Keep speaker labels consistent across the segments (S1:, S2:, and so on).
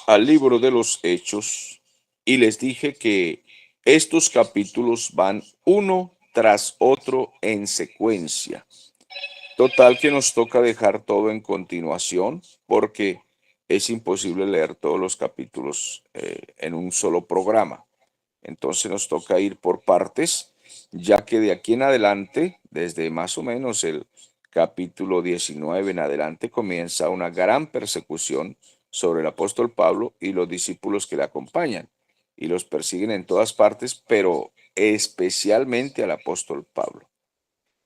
S1: Vamos al libro de los Hechos y les dije que estos capítulos van uno tras otro en secuencia. Total que nos toca dejar todo en continuación porque es imposible leer todos los capítulos en un solo programa. Entonces nos toca ir por partes, ya que de aquí en adelante, desde más o menos el capítulo 19 en adelante, comienza una gran persecución sobre el apóstol Pablo y los discípulos que le acompañan. Y los persiguen en todas partes, pero especialmente al apóstol Pablo.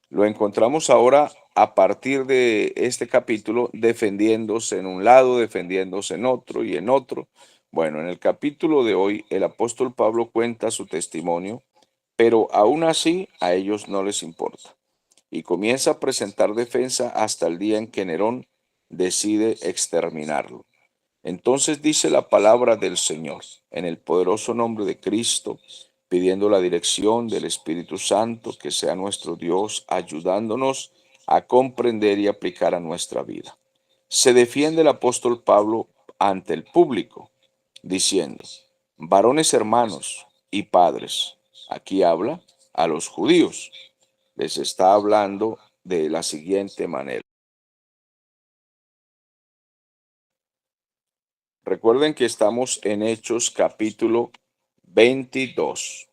S1: Lo encontramos ahora a partir de este capítulo defendiéndose en un lado, defendiéndose en otro y en otro. Bueno, en el capítulo de hoy el apóstol Pablo cuenta su testimonio, pero aún así a ellos no les importa. Y comienza a presentar defensa hasta el día en que Nerón decide exterminarlo. Entonces dice la palabra del Señor, en el poderoso nombre de Cristo, pidiendo la dirección del Espíritu Santo, que sea nuestro Dios, ayudándonos a comprender y aplicar a nuestra vida. Se defiende el apóstol Pablo ante el público, diciendo, varones hermanos y padres, aquí habla a los judíos. Les está hablando de la siguiente manera. Recuerden que estamos en Hechos capítulo 22.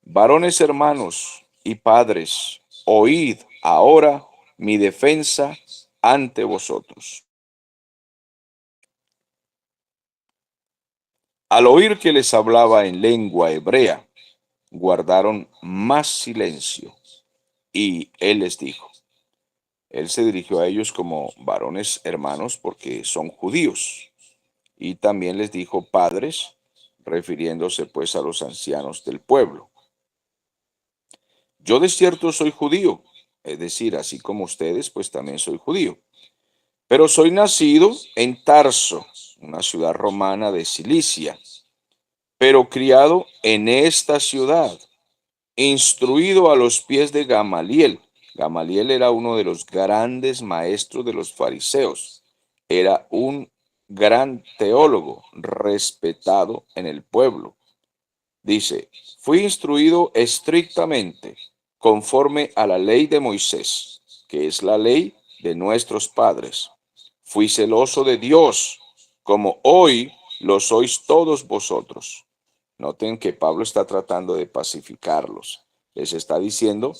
S1: Varones hermanos y padres, oíd ahora mi defensa ante vosotros. Al oír que les hablaba en lengua hebrea, guardaron más silencio. Y él les dijo, él se dirigió a ellos como varones hermanos porque son judíos. Y también les dijo padres, refiriéndose pues a los ancianos del pueblo. Yo de cierto soy judío, es decir, así como ustedes, pues también soy judío. Pero soy nacido en Tarso, una ciudad romana de Cilicia, pero criado en esta ciudad, instruido a los pies de Gamaliel. Gamaliel era uno de los grandes maestros de los fariseos. Era un gran teólogo, respetado en el pueblo. Dice, fui instruido estrictamente conforme a la ley de Moisés, que es la ley de nuestros padres. Fui celoso de Dios, como hoy lo sois todos vosotros. Noten que Pablo está tratando de pacificarlos. Les está diciendo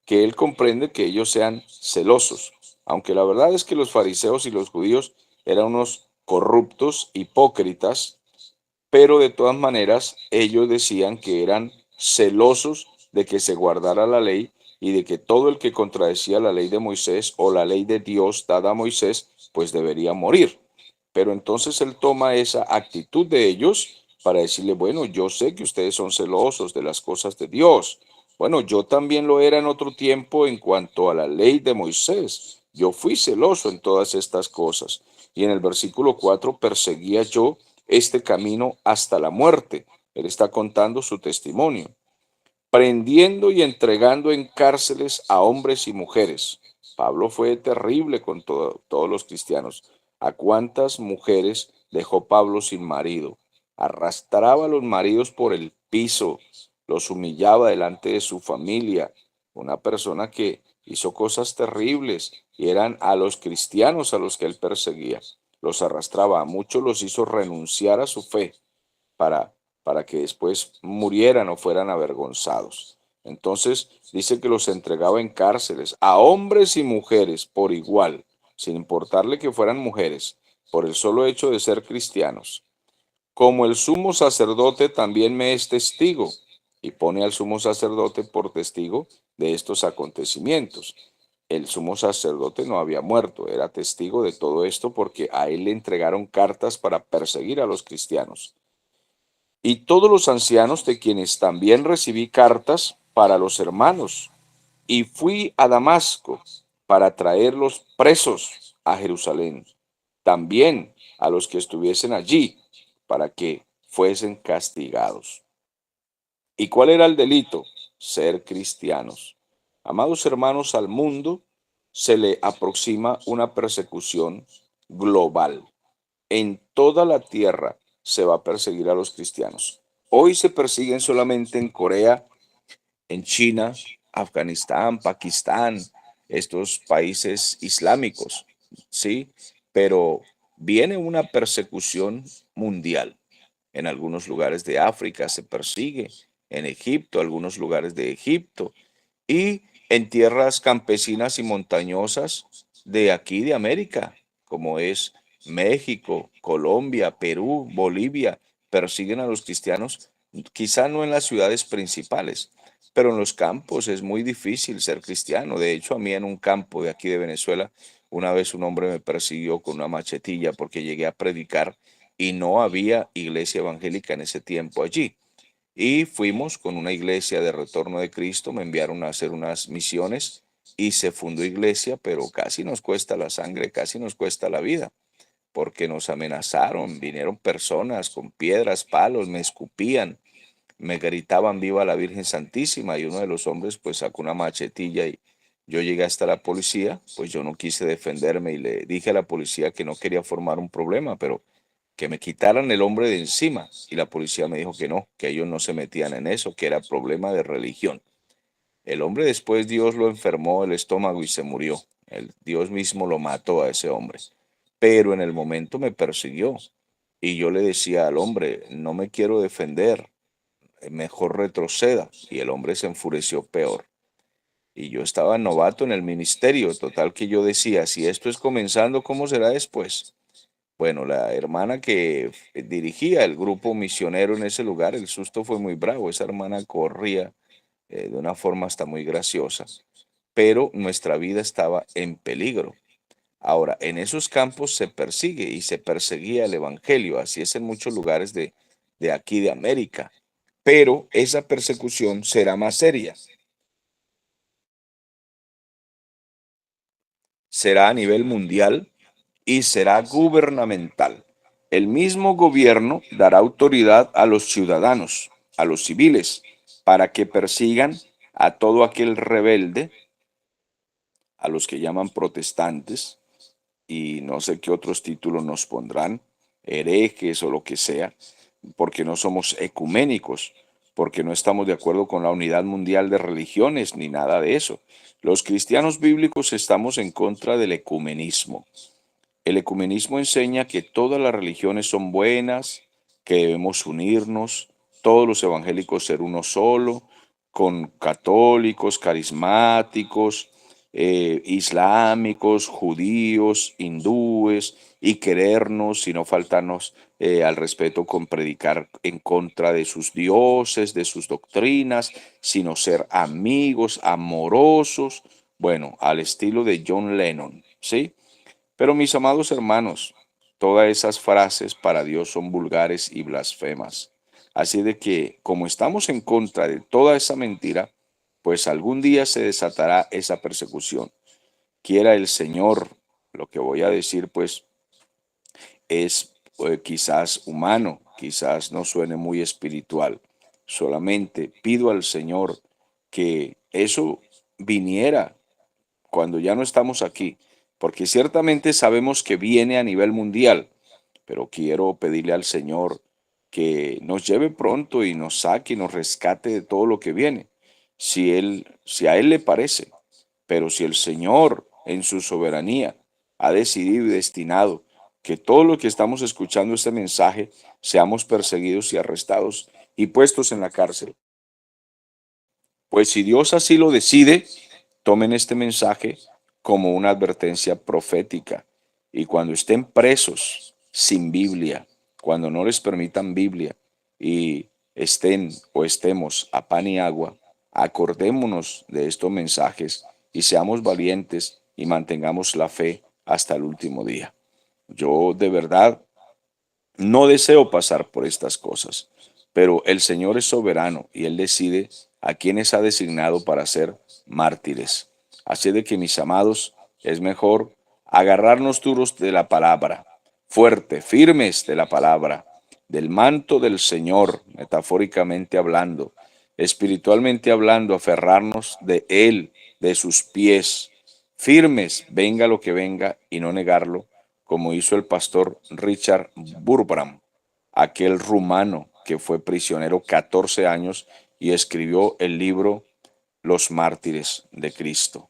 S1: que él comprende que ellos sean celosos, aunque la verdad es que los fariseos y los judíos eran unos corruptos, hipócritas, pero de todas maneras ellos decían que eran celosos de que se guardara la ley y de que todo el que contradecía la ley de Moisés o la ley de Dios dada a Moisés, pues debería morir. Pero entonces él toma esa actitud de ellos para decirle, bueno, yo sé que ustedes son celosos de las cosas de Dios. Bueno, yo también lo era en otro tiempo en cuanto a la ley de Moisés. Yo fui celoso en todas estas cosas. Y en el versículo 4 perseguía yo este camino hasta la muerte. Él está contando su testimonio, prendiendo y entregando en cárceles a hombres y mujeres. Pablo fue terrible con todos los cristianos. ¿A cuántas mujeres dejó Pablo sin marido? Arrastraba a los maridos por el piso, los humillaba delante de su familia. Una persona que hizo cosas terribles y eran a los cristianos a los que él perseguía. Los arrastraba, a muchos los hizo renunciar a su fe para, para que después murieran o fueran avergonzados. Entonces dice que los entregaba en cárceles a hombres y mujeres por igual, sin importarle que fueran mujeres, por el solo hecho de ser cristianos. Como el sumo sacerdote también me es testigo, y pone al sumo sacerdote por testigo de estos acontecimientos. El sumo sacerdote no había muerto, era testigo de todo esto porque a él le entregaron cartas para perseguir a los cristianos. Y todos los ancianos de quienes también recibí cartas para los hermanos, y fui a Damasco para traerlos presos a Jerusalén, también a los que estuviesen allí, para que fuesen castigados. ¿Y cuál era el delito? Ser cristianos. Amados hermanos, al mundo se le aproxima una persecución global. en toda la tierra se va a perseguir a los cristianos. Hoy se persiguen solamente en Corea, en China, Afganistán, Pakistán, estos países islámicos, ¿sí? Pero viene una persecución mundial. En algunos lugares de África se persigue, en Egipto, algunos lugares de Egipto, y en tierras campesinas y montañosas de aquí de América, como es México, Colombia, Perú, Bolivia, persiguen a los cristianos, quizá no en las ciudades principales, pero en los campos es muy difícil ser cristiano. De hecho, a mí en un campo de aquí de Venezuela, una vez un hombre me persiguió con una machetilla porque llegué a predicar y no había iglesia evangélica en ese tiempo allí. Y fuimos con una iglesia de Retorno de Cristo, me enviaron a hacer unas misiones y se fundó iglesia, pero casi nos cuesta la sangre, casi nos cuesta la vida, porque nos amenazaron, vinieron personas con piedras, palos, me escupían, me gritaban viva la Virgen Santísima y uno de los hombres pues sacó una machetilla y yo llegué hasta la policía, pues yo no quise defenderme y le dije a la policía que no quería formar un problema, pero que me quitaran el hombre de encima. Y la policía me dijo que no, que ellos no se metían en eso, que era problema de religión. El hombre después Dios lo enfermó el estómago y se murió. Dios mismo lo mató a ese hombre. Pero en el momento me persiguió. Y yo le decía al hombre, no me quiero defender, mejor retroceda. Y el hombre se enfureció peor. Y yo estaba novato en el ministerio, total que yo decía, si esto es comenzando, ¿cómo será después? Bueno, la hermana que dirigía el grupo misionero en ese lugar, el susto fue muy bravo. Esa hermana corría de una forma hasta muy graciosa, pero nuestra vida estaba en peligro. Ahora, en esos campos se persigue y se perseguía el evangelio, así es en muchos lugares de aquí de América, pero esa persecución será más seria, será a nivel mundial y será gubernamental. El mismo gobierno dará autoridad a los ciudadanos, a los civiles, para que persigan a todo aquel rebelde, a los que llaman protestantes, y no sé qué otros títulos nos pondrán, herejes o lo que sea, porque no somos ecuménicos, porque no estamos de acuerdo con la unidad mundial de religiones ni nada de eso. Los cristianos bíblicos estamos en contra del ecumenismo. El ecumenismo enseña que todas las religiones son buenas, que debemos unirnos, todos los evangélicos ser uno solo, con católicos, carismáticos, islámicos, judíos, hindúes, y querernos y no faltarnos al respeto con predicar en contra de sus dioses, de sus doctrinas, sino ser amigos, amorosos, bueno, al estilo de John Lennon, ¿sí? Pero mis amados hermanos, todas esas frases para Dios son vulgares y blasfemas. Así de que, como estamos en contra de toda esa mentira, pues algún día se desatará esa persecución. Quiera el Señor, lo que voy a decir pues es quizás humano, quizás no suene muy espiritual. Solamente pido al Señor que eso viniera cuando ya no estamos aquí, porque ciertamente sabemos que viene a nivel mundial, pero quiero pedirle al Señor que nos lleve pronto y nos saque y nos rescate de todo lo que viene, si a Él le parece, pero si el Señor en su soberanía ha decidido y destinado que todo lo que estamos escuchando este mensaje seamos perseguidos y arrestados y puestos en la cárcel, pues si Dios así lo decide, tomen este mensaje como una advertencia profética. Y cuando estén presos sin Biblia, cuando no les permitan Biblia y estén o estemos a pan y agua, acordémonos de estos mensajes y seamos valientes y mantengamos la fe hasta el último día. Yo de verdad no deseo pasar por estas cosas, pero el Señor es soberano y Él decide a quienes ha designado para ser mártires. Así de que, mis amados, es mejor agarrarnos duros de la palabra, fuerte, firmes de la palabra, del manto del Señor, metafóricamente hablando, espiritualmente hablando, aferrarnos de Él, de sus pies, firmes, venga lo que venga, y no negarlo como hizo el pastor Richard Burbram, aquel rumano que fue prisionero 14 años y escribió el libro Los mártires de Cristo,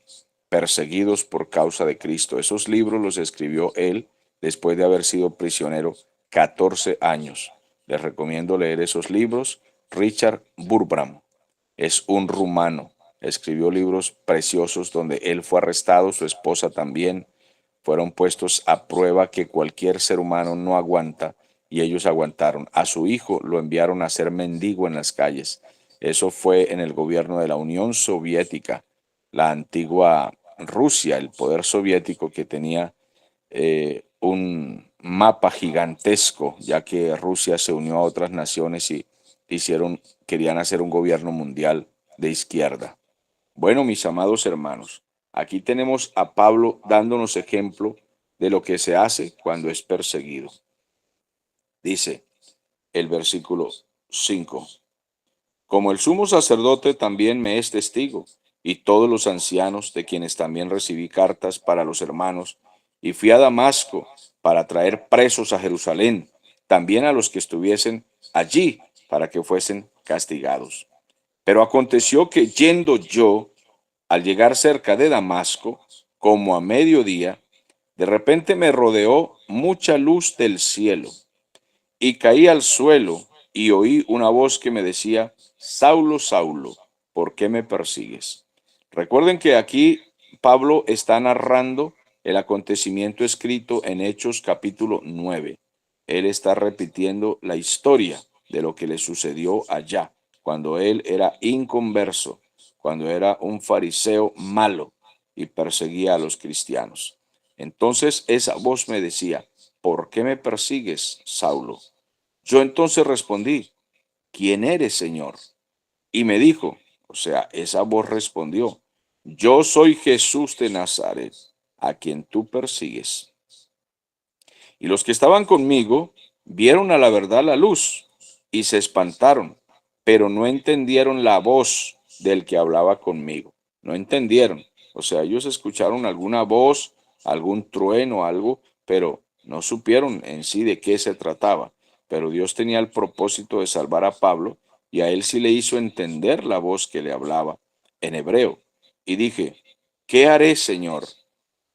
S1: perseguidos por causa de Cristo. Esos libros los escribió él después de haber sido prisionero 14 años. Les recomiendo leer esos libros. Richard Burbram es un rumano. Escribió libros preciosos donde él fue arrestado, su esposa también. Fueron puestos a prueba que cualquier ser humano no aguanta y ellos aguantaron. A su hijo lo enviaron a ser mendigo en las calles. Eso fue en el gobierno de la Unión Soviética, la antigua Rusia, el poder soviético que tenía un mapa gigantesco, ya que Rusia se unió a otras naciones y querían hacer un gobierno mundial de izquierda. Bueno, mis amados hermanos, aquí tenemos a Pablo dándonos ejemplo de lo que se hace cuando es perseguido. Dice el versículo 5: como el sumo sacerdote también me es testigo, y todos los ancianos, de quienes también recibí cartas para los hermanos, y fui a Damasco para traer presos a Jerusalén, también a los que estuviesen allí, para que fuesen castigados. Pero aconteció que yendo yo, al llegar cerca de Damasco, como a mediodía, de repente me rodeó mucha luz del cielo, y caí al suelo y oí una voz que me decía: Saulo, Saulo, ¿por qué me persigues? Recuerden que aquí Pablo está narrando el acontecimiento escrito en Hechos capítulo 9. Él está repitiendo la historia de lo que le sucedió allá, cuando él era inconverso, cuando era un fariseo malo y perseguía a los cristianos. Entonces esa voz me decía: ¿por qué me persigues, Saulo? Yo entonces respondí: ¿quién eres, Señor? Y me dijo, o sea, esa voz respondió: yo soy Jesús de Nazaret, a quien tú persigues. Y los que estaban conmigo vieron a la verdad la luz y se espantaron, pero no entendieron la voz del que hablaba conmigo. No entendieron. O sea, ellos escucharon alguna voz, algún trueno, algo, pero no supieron en sí de qué se trataba. Pero Dios tenía el propósito de salvar a Pablo y a él sí le hizo entender la voz que le hablaba en hebreo. Y dije: ¿qué haré, Señor?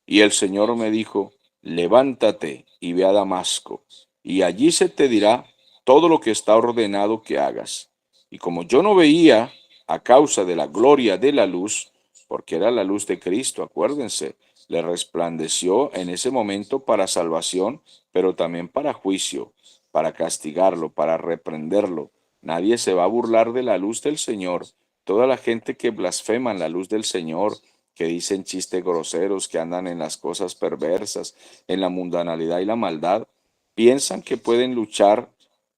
S1: Y el Señor me dijo: levántate y ve a Damasco, y allí se te dirá todo lo que está ordenado que hagas. Y como yo no veía a causa de la gloria de la luz, porque era la luz de Cristo, acuérdense, le resplandeció en ese momento para salvación, pero también para juicio, para castigarlo, para reprenderlo. Nadie se va a burlar de la luz del Señor. Toda la gente que blasfema la luz del Señor, que dicen chistes groseros, que andan en las cosas perversas, en la mundanalidad y la maldad, piensan que pueden luchar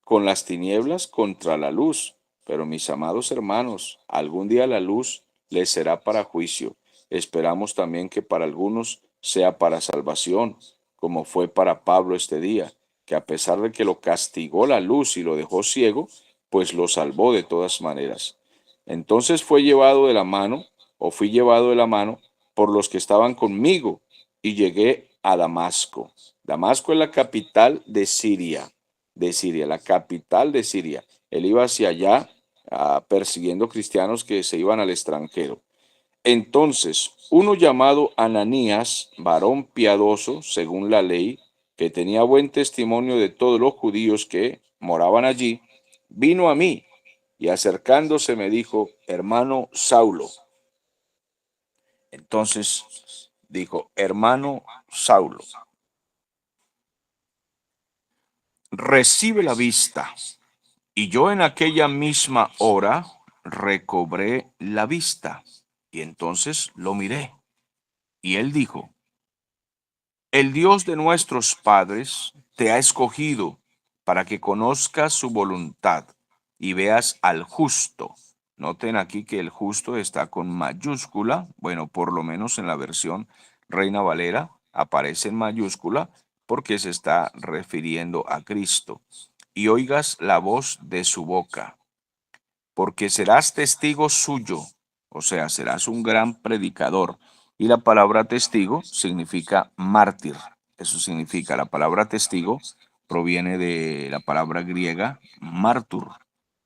S1: con las tinieblas contra la luz. Pero mis amados hermanos, algún día la luz les será para juicio. Esperamos también que para algunos sea para salvación, como fue para Pablo este día, que a pesar de que lo castigó la luz y lo dejó ciego, pues lo salvó de todas maneras. Entonces fue llevado de la mano, o fui llevado de la mano por los que estaban conmigo, y llegué a Damasco. Damasco es la capital de Siria, la capital de Siria. Él iba hacia allá persiguiendo cristianos que se iban al extranjero. Entonces, uno llamado Ananías, varón piadoso según la ley, que tenía buen testimonio de todos los judíos que moraban allí, vino a mí y acercándose me dijo: hermano Saulo. Entonces dijo: hermano Saulo, recibe la vista. Y yo en aquella misma hora recobré la vista. Y entonces lo miré. Y él dijo: el Dios de nuestros padres te ha escogido para que conozcas su voluntad y veas al justo. Noten aquí que el justo está con mayúscula, bueno, por lo menos en la versión Reina Valera aparece en mayúscula porque se está refiriendo a Cristo. Y oigas la voz de su boca, porque serás testigo suyo, o sea, serás un gran predicador. Y la palabra testigo significa mártir. Eso significa, la palabra testigo proviene de la palabra griega martur,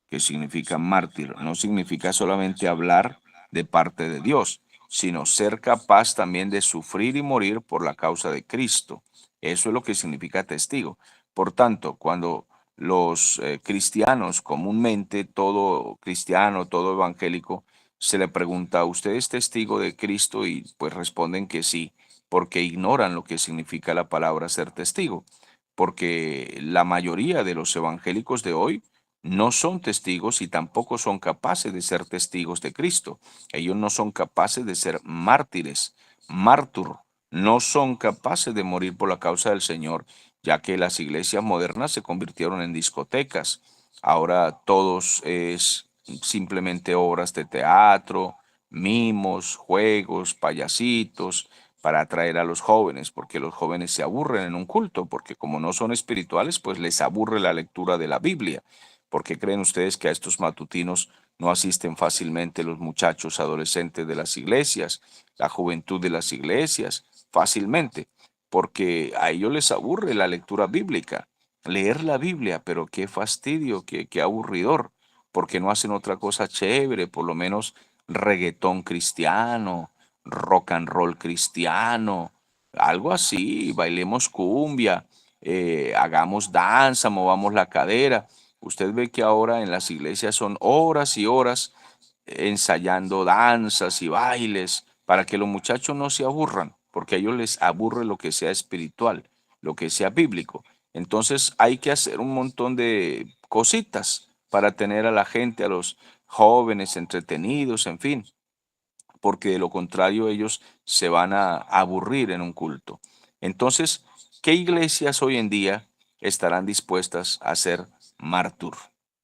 S1: que significa mártir. No significa solamente hablar de parte de Dios, sino ser capaz también de sufrir y morir por la causa de Cristo. Eso es lo que significa testigo. Por tanto, cuando los cristianos, comúnmente todo cristiano, todo evangélico, se le pregunta, ¿usted es testigo de Cristo? Y pues responden que sí, porque ignoran lo que significa la palabra ser testigo. Porque la mayoría de los evangélicos de hoy no son testigos y tampoco son capaces de ser testigos de Cristo. Ellos no son capaces de ser mártires, mártur, no son capaces de morir por la causa del Señor, ya que las iglesias modernas se convirtieron en discotecas. Ahora todos es simplemente obras de teatro, mimos, juegos, payasitos, para atraer a los jóvenes, porque los jóvenes se aburren en un culto, porque como no son espirituales, pues les aburre la lectura de la Biblia. ¿Por qué creen ustedes que a estos matutinos no asisten fácilmente los muchachos adolescentes de las iglesias, la juventud de las iglesias? Fácilmente, porque a ellos les aburre la lectura bíblica, leer la Biblia, pero qué fastidio, qué aburridor, porque no hacen otra cosa chévere, por lo menos reggaetón cristiano, rock and roll cristiano, algo así, bailemos cumbia, hagamos danza, movamos la cadera. Usted ve que ahora en las iglesias son horas y horas ensayando danzas y bailes para que los muchachos no se aburran, porque a ellos les aburre lo que sea espiritual, lo que sea bíblico. Entonces hay que hacer un montón de cositas para tener a la gente, a los jóvenes entretenidos, en fin, porque de lo contrario ellos se van a aburrir en un culto. Entonces, ¿qué iglesias hoy en día estarán dispuestas a ser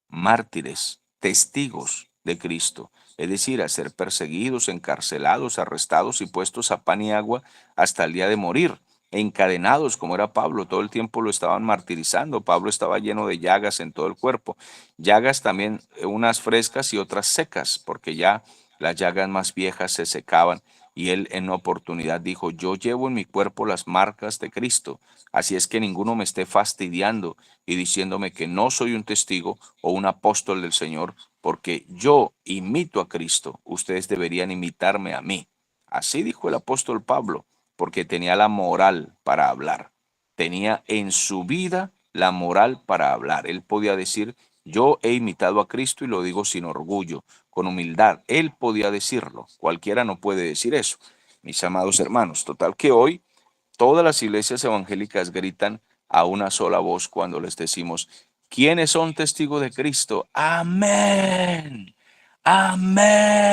S1: mártires, testigos de Cristo? Es decir, a ser perseguidos, encarcelados, arrestados y puestos a pan y agua hasta el día de morir, encadenados como era Pablo, todo el tiempo lo estaban martirizando. Pablo estaba lleno de llagas en todo el cuerpo, llagas también unas frescas y otras secas, porque ya las llagas más viejas se secaban y él en una oportunidad dijo, yo llevo en mi cuerpo las marcas de Cristo, así es que ninguno me esté fastidiando y diciéndome que no soy un testigo o un apóstol del Señor, porque yo imito a Cristo, ustedes deberían imitarme a mí. Así dijo el apóstol Pablo, porque tenía la moral para hablar, tenía en su vida la moral para hablar. Él podía decir, yo he imitado a Cristo y lo digo sin orgullo, con humildad. Él podía decirlo, cualquiera no puede decir eso, mis amados hermanos. Total que hoy todas las iglesias evangélicas gritan a una sola voz cuando les decimos, ¿quiénes son testigos de Cristo? Amén, amén.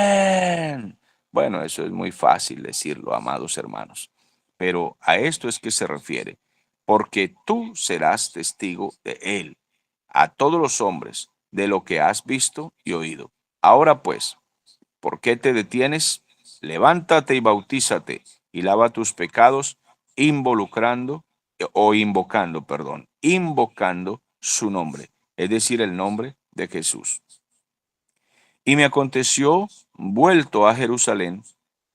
S1: Bueno, eso es muy fácil decirlo, amados hermanos, pero a esto es que se refiere, porque tú serás testigo de Él, a todos los hombres, de lo que has visto y oído. Ahora pues, ¿por qué te detienes? Levántate y bautízate y lava tus pecados involucrando o invocando, perdón, invocando su nombre, es decir, el nombre de Jesús. Y me aconteció, vuelto a Jerusalén,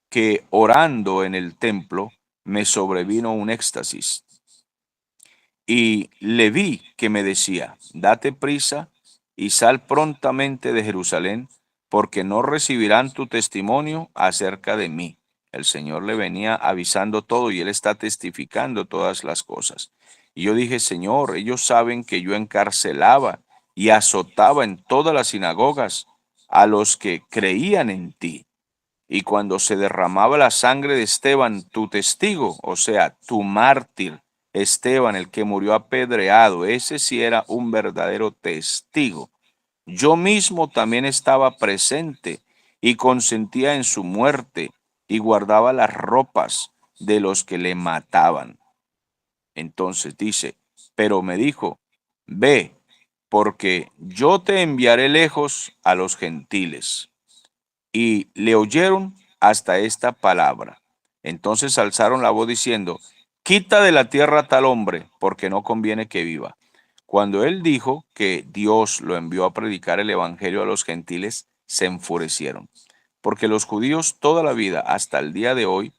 S1: que orando en el templo me sobrevino un éxtasis y le vi que me decía, date prisa y sal prontamente de Jerusalén, porque no recibirán tu testimonio acerca de mí. El Señor le venía avisando todo y él está testificando todas las cosas. Y yo dije, Señor, ellos saben que yo encarcelaba y azotaba en todas las sinagogas a los que creían en ti. Y cuando se derramaba la sangre de Esteban, tu testigo, o sea, tu mártir, Esteban, el que murió apedreado, ese sí era un verdadero testigo. Yo mismo también estaba presente y consentía en su muerte y guardaba las ropas de los que le mataban. Entonces dice, pero me dijo, ve, porque yo te enviaré lejos a los gentiles y le oyeron hasta esta palabra. Entonces alzaron la voz diciendo, quita de la tierra a tal hombre, porque no conviene que viva. Cuando él dijo que Dios lo envió a predicar el evangelio a los gentiles, se enfurecieron, porque los judíos toda la vida hasta el día de hoy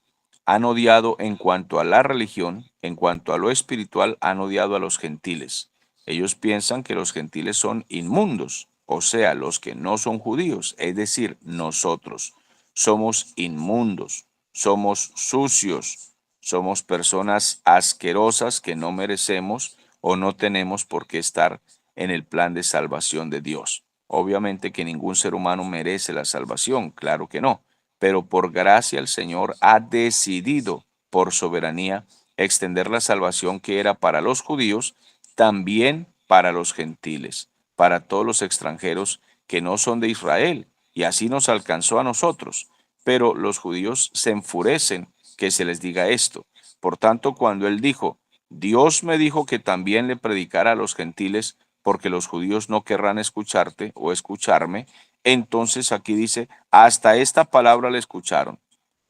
S1: han odiado en cuanto a la religión, en cuanto a lo espiritual, han odiado a los gentiles. Ellos piensan que los gentiles son inmundos, o sea, los que no son judíos, es decir, nosotros somos inmundos, somos sucios, somos personas asquerosas que no merecemos o no tenemos por qué estar en el plan de salvación de Dios. Obviamente que ningún ser humano merece la salvación, claro que no, pero por gracia el Señor ha decidido por soberanía extender la salvación que era para los judíos, también para los gentiles, para todos los extranjeros que no son de Israel, y así nos alcanzó a nosotros. Pero los judíos se enfurecen que se les diga esto. Por tanto, cuando él dijo, Dios me dijo que también le predicara a los gentiles, porque los judíos no querrán escucharte o escucharme, entonces aquí dice, hasta esta palabra le escucharon,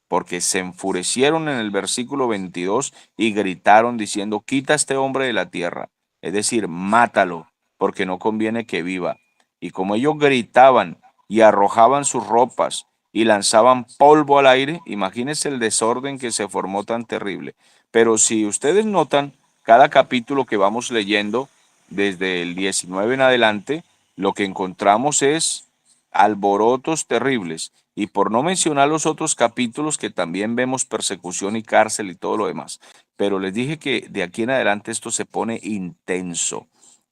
S1: porque se enfurecieron en el versículo 22 y gritaron diciendo, quita a este hombre de la tierra, es decir, mátalo, porque no conviene que viva. Y como ellos gritaban y arrojaban sus ropas y lanzaban polvo al aire, imagínense el desorden que se formó tan terrible. Pero si ustedes notan, cada capítulo que vamos leyendo, desde el 19 en adelante, lo que encontramos es alborotos terribles. Y por no mencionar los otros capítulos que también vemos persecución y cárcel y todo lo demás. Pero les dije que de aquí en adelante esto se pone intenso.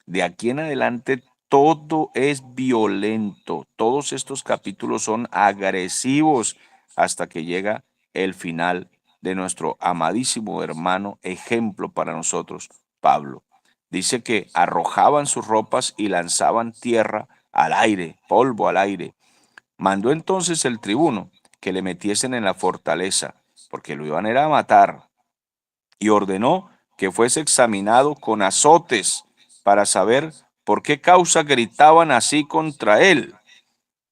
S1: De aquí en adelante todo es violento. Todos estos capítulos son agresivos hasta que llega el final de nuestro amadísimo hermano, ejemplo para nosotros, Pablo. Dice que arrojaban sus ropas y lanzaban tierra al aire, polvo al aire. Mandó entonces el tribuno que le metiesen en la fortaleza, porque lo iban a ir a matar, y ordenó que fuese examinado con azotes para saber por qué causa gritaban así contra él.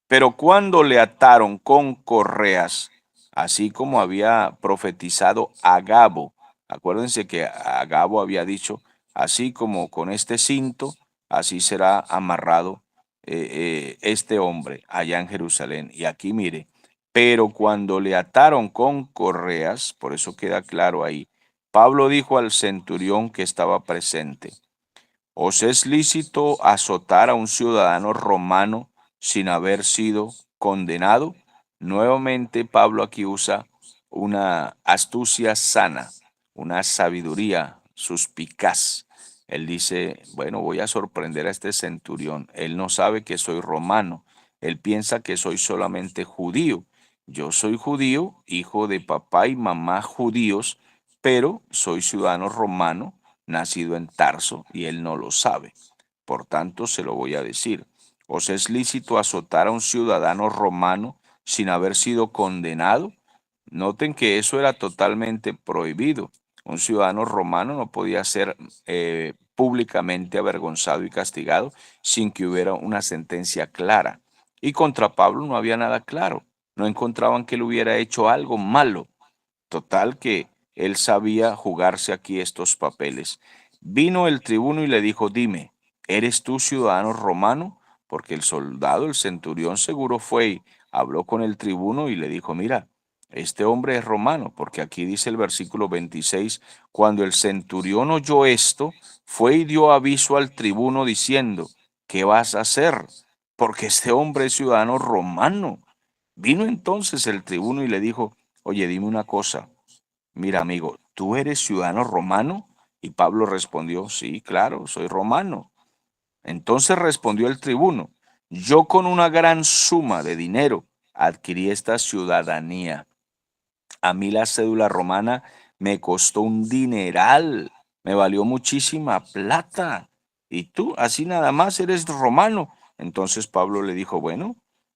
S1: Pero cuando le ataron con correas, así como había profetizado Agabo, acuérdense que Agabo había dicho, así como con este cinto, así será amarrado este hombre allá en Jerusalén. Y aquí mire, pero cuando le ataron con correas, por eso queda claro ahí, Pablo dijo al centurión que estaba presente, ¿os es lícito azotar a un ciudadano romano sin haber sido condenado? Nuevamente Pablo aquí usa una astucia sana, una sabiduría suspicaz. Él dice, bueno, voy a sorprender a este centurión. Él no sabe que soy romano. Él piensa que soy solamente judío. Yo soy judío, hijo de papá y mamá judíos, pero soy ciudadano romano nacido en Tarso, y él no lo sabe. Por tanto, se lo voy a decir. ¿Os es lícito azotar a un ciudadano romano sin haber sido condenado? Noten que eso era totalmente prohibido. Un ciudadano romano no podía ser públicamente avergonzado y castigado sin que hubiera una sentencia clara. Y contra Pablo no había nada claro. No encontraban que él hubiera hecho algo malo. Total que él sabía jugarse aquí estos papeles. Vino el tribuno y le dijo, dime, ¿eres tú ciudadano romano? Porque el soldado, el centurión seguro fue y habló con el tribuno y le dijo, mira, este hombre es romano, porque aquí dice el versículo 26, cuando el centurión oyó esto, fue y dio aviso al tribuno diciendo, ¿qué vas a hacer? Porque este hombre es ciudadano romano. Vino entonces el tribuno y le dijo, oye, dime una cosa. Mira, amigo, ¿tú eres ciudadano romano? Y Pablo respondió, sí, claro, soy romano. Entonces respondió el tribuno, yo con una gran suma de dinero adquirí esta ciudadanía. A mí la cédula romana me costó un dineral, me valió muchísima plata. Y tú, así nada más, eres romano. Entonces Pablo le dijo, bueno,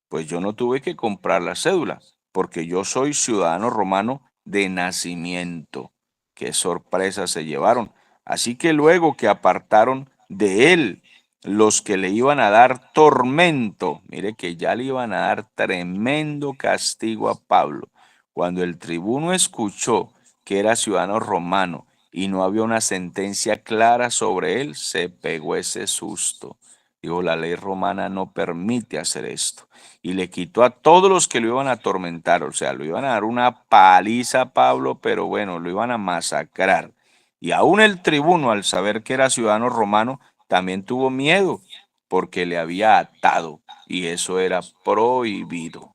S1: pues yo no tuve que comprar la cédula, porque yo soy ciudadano romano de nacimiento. Qué sorpresa se llevaron. Así que luego que apartaron de él los que le iban a dar tormento, mire que ya le iban a dar tremendo castigo a Pablo. Cuando el tribuno escuchó que era ciudadano romano y no había una sentencia clara sobre él, se pegó ese susto. Digo, la ley romana no permite hacer esto. Y le quitó a todos los que lo iban a atormentar, o sea, lo iban a dar una paliza a Pablo, pero bueno, lo iban a masacrar. Y aún el tribuno, al saber que era ciudadano romano, también tuvo miedo, porque le había atado, y eso era prohibido.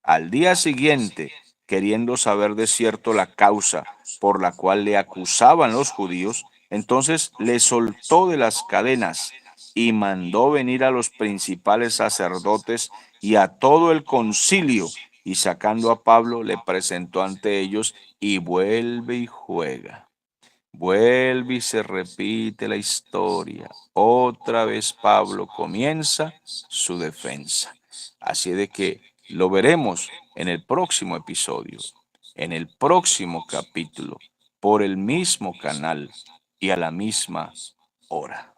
S1: Al día siguiente, queriendo saber de cierto la causa por la cual le acusaban los judíos, entonces le soltó de las cadenas y mandó venir a los principales sacerdotes y a todo el concilio, y sacando a Pablo le presentó ante ellos y vuelve y juega. Vuelve y se repite la historia. Otra vez Pablo comienza su defensa. Así de que lo veremos en el próximo episodio, en el próximo capítulo, por el mismo canal y a la misma hora.